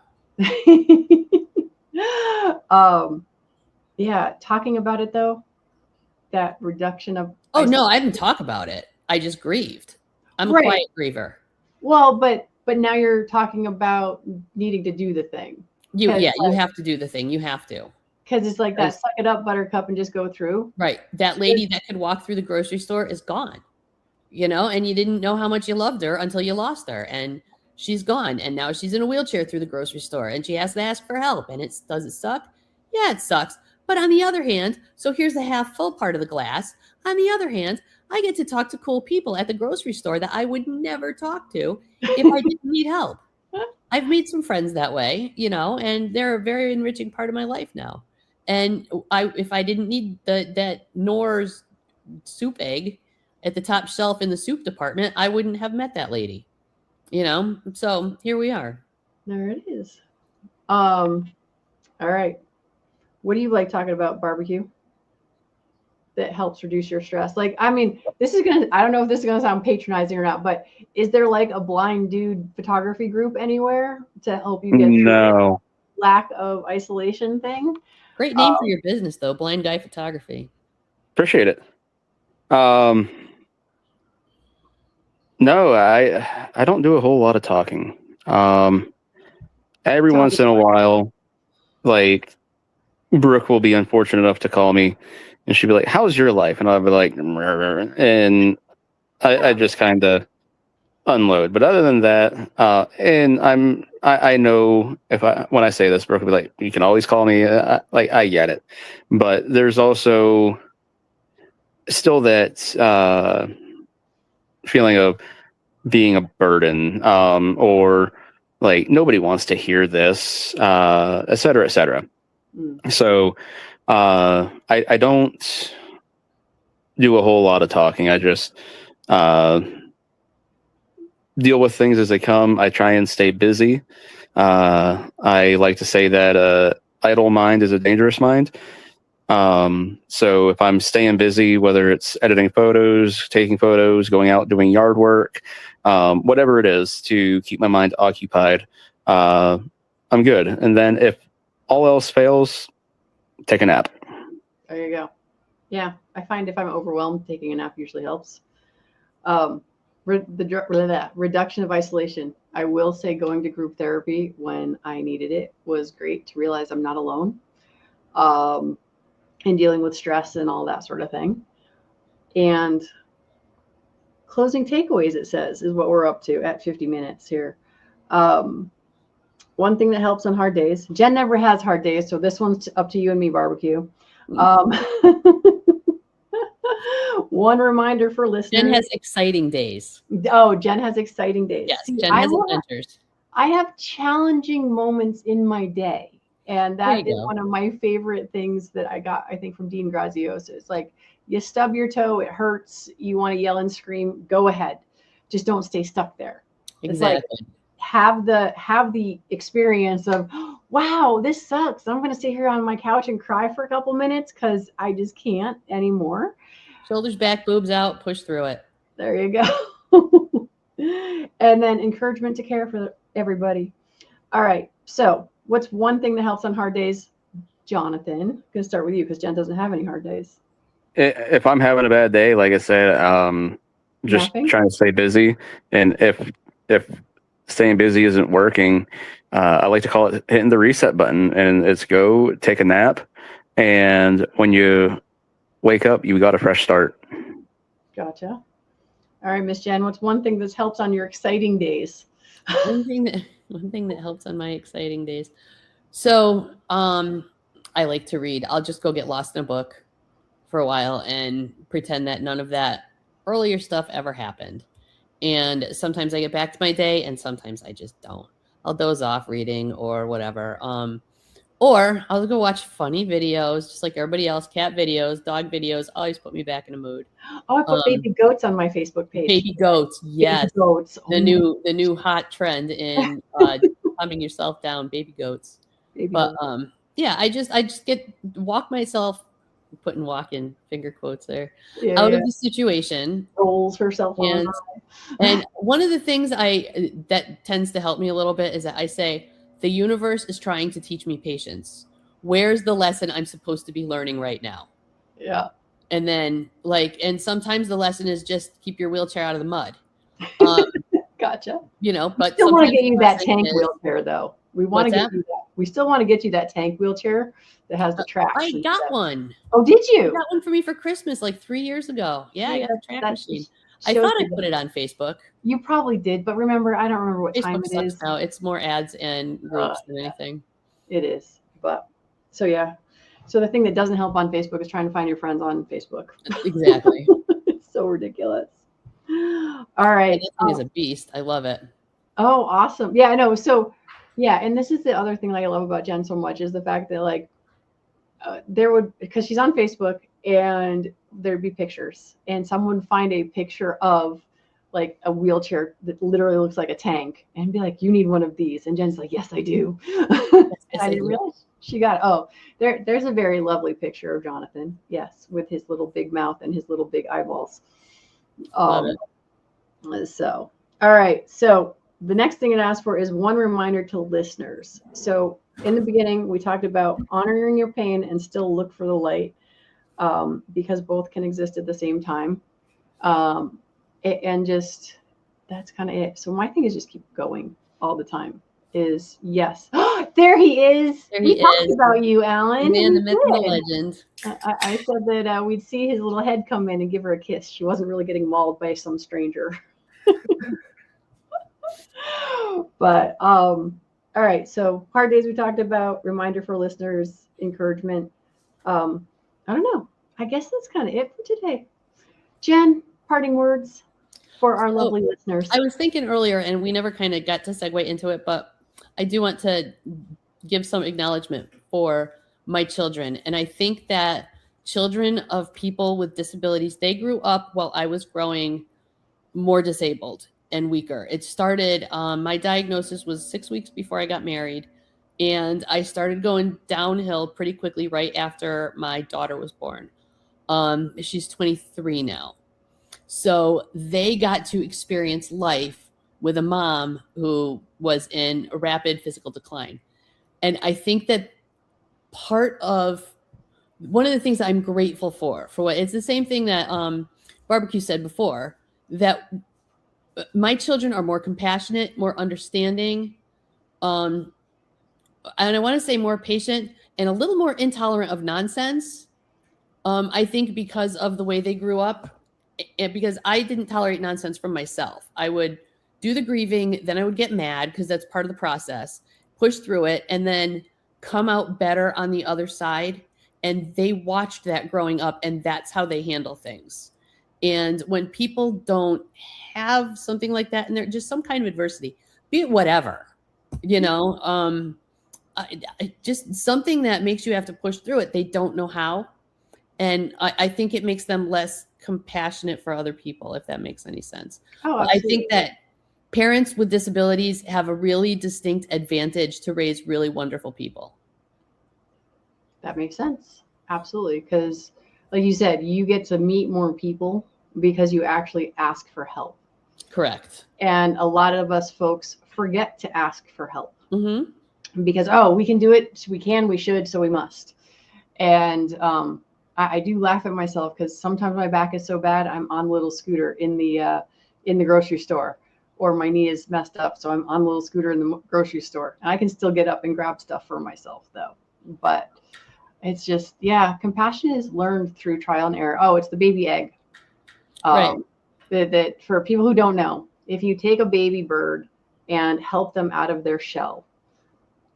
Yeah, talking about it though, that reduction of. Oh no, I didn't talk about it. I just grieved. I'm a quiet griever. Well, but now you're talking about needing to do the thing. You have to do the thing. You have to. Because it's like that suck it up, buttercup, and just go through. Right. That lady that could walk through the grocery store is gone. You know, and you didn't know how much you loved her until you lost her. And she's gone. And now she's in a wheelchair through the grocery store and she has to ask for help. And does it suck? Yeah, it sucks. But on the other hand, so here's the half full part of the glass. On the other hand, I get to talk to cool people at the grocery store that I would never talk to if I didn't need help. I've made some friends that way, you know, and they're a very enriching part of my life now. And if I didn't need that Knorr's soup egg at the top shelf in the soup department, I wouldn't have met that lady, you know? So here we are. There it is. All right. What do you like talking about, barbecue? That helps reduce your stress? Like, I mean, I don't know if this is going to sound patronizing or not, but is there like a blind dude photography group anywhere to help you get through the lack of isolation thing? Great name for your business though. Blind Guy Photography. Appreciate it. No, I don't do a whole lot of talking. Every once in a while, like Brooke will be unfortunate enough to call me and she'd be like, "How's your life?" And I'll be like, and I just kind of unload. But other than that, and I know when I say this, Brooke will be like, "You can always call me." I get it, but there's also still that feeling of being a burden, or like nobody wants to hear this, et cetera, et cetera. So I don't do a whole lot of talking. I just deal with things as they come. I try and stay busy. I like to say that idle mind is a dangerous mind. So if I'm staying busy, whether it's editing photos, taking photos, going out doing yard work, whatever it is to keep my mind occupied, I'm good. And then if all else fails, take a nap. There you go. Yeah, I find if I'm overwhelmed, taking a nap usually helps. The reduction of isolation. I will say going to group therapy when I needed it was great to realize I'm not alone. And dealing with stress and all that sort of thing. And closing takeaways, it says, is what we're up to at 50 minutes here. One thing that helps on hard days. Jen never has hard days, so this one's up to you and me, barbecue. One reminder for listeners. Jen has exciting days. Oh, Jen has exciting days. Yes, Jen has adventures. I have challenging moments in my day. And that is one of my favorite things that I got, I think, from Dean Graziosi. It's like, you stub your toe, it hurts, you want to yell and scream, go ahead. Just don't stay stuck there. Exactly. It's like, have the experience of, wow, this sucks. I'm going to sit here on my couch and cry for a couple minutes because I just can't anymore. Shoulders back, boobs out, push through it. There you go. And then encouragement to care for everybody. All right. So what's one thing that helps on hard days? Jonathan, I'm going to start with you because Jen doesn't have any hard days. If I'm having a bad day, like I said, just trying to stay busy. And if staying busy isn't working, I like to call it hitting the reset button, and it's go take a nap. And when you wake up, you got a fresh start. Gotcha. All right, Miss Jen, what's one thing that helps on your exciting days? one thing that helps on my exciting days. So, I like to read. I'll just go get lost in a book for a while and pretend that none of that earlier stuff ever happened. And sometimes I get back to my day and sometimes I just don't. I'll doze off reading or whatever. Or I'll go watch funny videos, just like everybody else, cat videos, dog videos, always put me back in a mood. Oh, I put baby goats on my Facebook page. Baby goats, yes. Baby goats. The new hot trend in calming yourself down, baby goats. But yeah, I just get walk myself, putting walk in finger quotes there, out of the situation. Rolls herself on. And one of the things that tends to help me a little bit is that I say, the universe is trying to teach me patience. Where's the lesson I'm supposed to be learning right now? Yeah. And then and sometimes the lesson is just keep your wheelchair out of the mud. Gotcha. But we still want to get you that tank wheelchair though. We want to get you that. We still want to get you that tank wheelchair that has the tracks. I got one. Oh, did you? You got one for me for Christmas like 3 years ago. Yeah, I got a track machine. I thought I put it on Facebook. You probably did, but remember, I don't remember what Facebook time it is. Now it's more ads and groups than anything. It is, but so yeah. So the thing that doesn't help on Facebook is trying to find your friends on Facebook. Exactly. It's so ridiculous. All right. That thing is a beast. I love it. Oh, awesome. Yeah, I know. So yeah, and this is the other thing I love about Jen so much is the fact that because she's on Facebook and there'd be pictures and someone find a picture of like a wheelchair that literally looks like a tank and be like, you need one of these. And Jen's like, yes, I do. I didn't realize she got, there's a very lovely picture of Jonathan. Yes. With his little big mouth and his little big eyeballs. So, all right. So the next thing it asks for is one reminder to listeners. So in the beginning, we talked about honoring your pain and still look for the light, because both can exist at the same time. And just, that's kind of it. So my thing is just keep going all the time is yes. There he is. He talked about you, Alan. Man, the myth and the legend. I said that we'd see his little head come in and give her a kiss. She wasn't really getting mauled by some stranger. But all right, so hard days we talked about, reminder for listeners, encouragement. I don't know. I guess that's kind of it for today. Jen, parting words for our lovely listeners. I was thinking earlier, and we never kind of got to segue into it, but I do want to give some acknowledgement for my children. And I think that children of people with disabilities, they grew up while I was growing more disabled and weaker. It started, my diagnosis was 6 weeks before I got married. And I started going downhill pretty quickly right after my daughter was born. She's 23 now. So they got to experience life with a mom who was in a rapid physical decline. And I think that one of the things I'm grateful for what it's the same thing that Barbecue said before, that my children are more compassionate, more understanding, and I want to say more patient and a little more intolerant of nonsense. I think because of the way they grew up, and because I didn't tolerate nonsense from myself. I would do the grieving, then I would get mad because that's part of the process, push through it, and then come out better on the other side. And they watched that growing up, and that's how they handle things. And when people don't have something like that, and they're just some kind of adversity, be it whatever, just something that makes you have to push through it, they don't know how. And I think it makes them less compassionate for other people, if that makes any sense. I think that parents with disabilities have a really distinct advantage to raise really wonderful people. That makes sense. Absolutely. Because like you said, you get to meet more people because you actually ask for help. Correct. And a lot of us folks forget to ask for help. Mm-hmm. Because, we can do it. We can, we should, so we must. And I do laugh at myself because sometimes my back is so bad, I'm on a little scooter in the grocery store, or my knee is messed up. So I'm on a little scooter in the grocery store, and I can still get up and grab stuff for myself though. But it's just, compassion is learned through trial and error. Oh, it's the baby egg. Right. That for people who don't know, if you take a baby bird and help them out of their shell,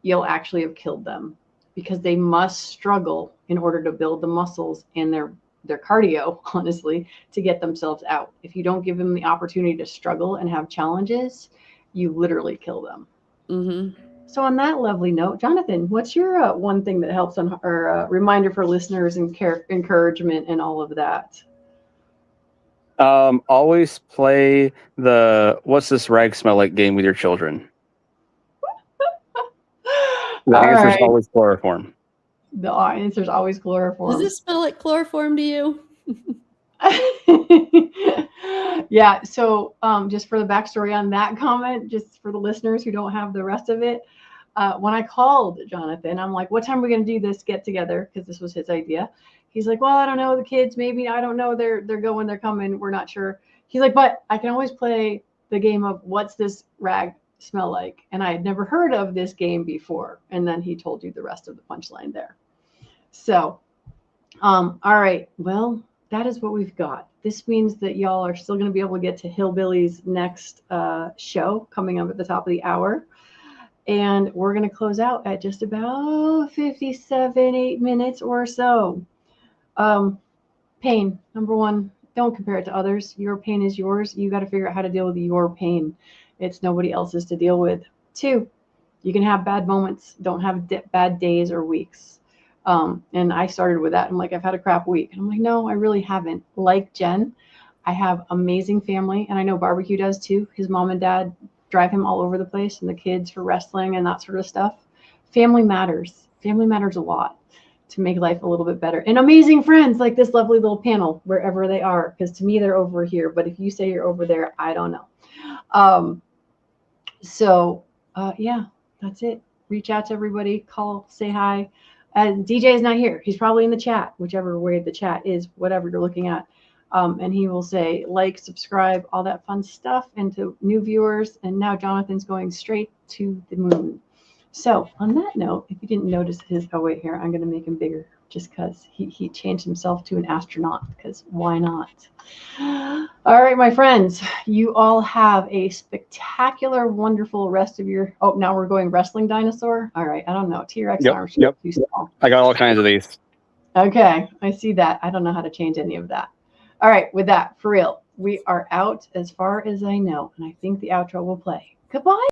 you'll actually have killed them, because they must struggle in order to build the muscles and their cardio, honestly, to get themselves out. If you don't give them the opportunity to struggle and have challenges, you literally kill them. Mm-hmm. So on that lovely note, Jonathan, what's your one thing that helps on, or reminder for listeners and encouragement and all of that? Always play the "What's this rag smell like" game with your children. The answer is always chloroform. The answer is always chloroform. Does this smell like chloroform to you? Yeah. So just for the backstory on that comment, just for the listeners who don't have the rest of it, when I called Jonathan, I'm like, what time are we going to do this get together? Because this was his idea. He's like, well, I don't know. The kids, maybe, I don't know. They're going, they're coming. We're not sure. He's like, but I can always play the game of what's this rag smell like? And I had never heard of this game before. And then he told you the rest of the punchline there. So, all right. Well, that is what we've got. This means that y'all are still going to be able to get to Hillbilly's next show coming up at the top of the hour. And we're going to close out at just about 8 minutes or so. Pain, number one, don't compare it to others. Your pain is yours. You got to figure out how to deal with your pain. It's nobody else's to deal with. 2, you can have bad moments. Don't have bad days or weeks. And I started with that. I'm like, I've had a crap week. And I'm like, no, I really haven't. Like Jen, I have amazing family. And I know Barbecue does too. His mom and dad drive him all over the place, and the kids for wrestling and that sort of stuff. Family matters. Family matters a lot to make life a little bit better. And amazing friends like this lovely little panel, wherever they are. Because to me, they're over here. But if you say you're over there, I don't know. Yeah, that's it. Reach out to everybody. Call, say hi. And DJ is not here. He's probably in the chat, whichever way the chat is, whatever you're looking at. And he will say, like, subscribe, all that fun stuff, and to new viewers. And now Jonathan's going straight to the moon. So on that note, if you didn't notice his, oh wait, here, I'm going to make him bigger just because he changed himself to an astronaut, because why not? All right, my friends, you all have a spectacular, wonderful rest of your, oh, now we're going wrestling dinosaur. All right. I don't know. T-Rex arms too small. I got all kinds of these. Okay. I see that. I don't know how to change any of that. All right. With that, for real, we are out as far as I know. And I think the outro will play. Goodbye.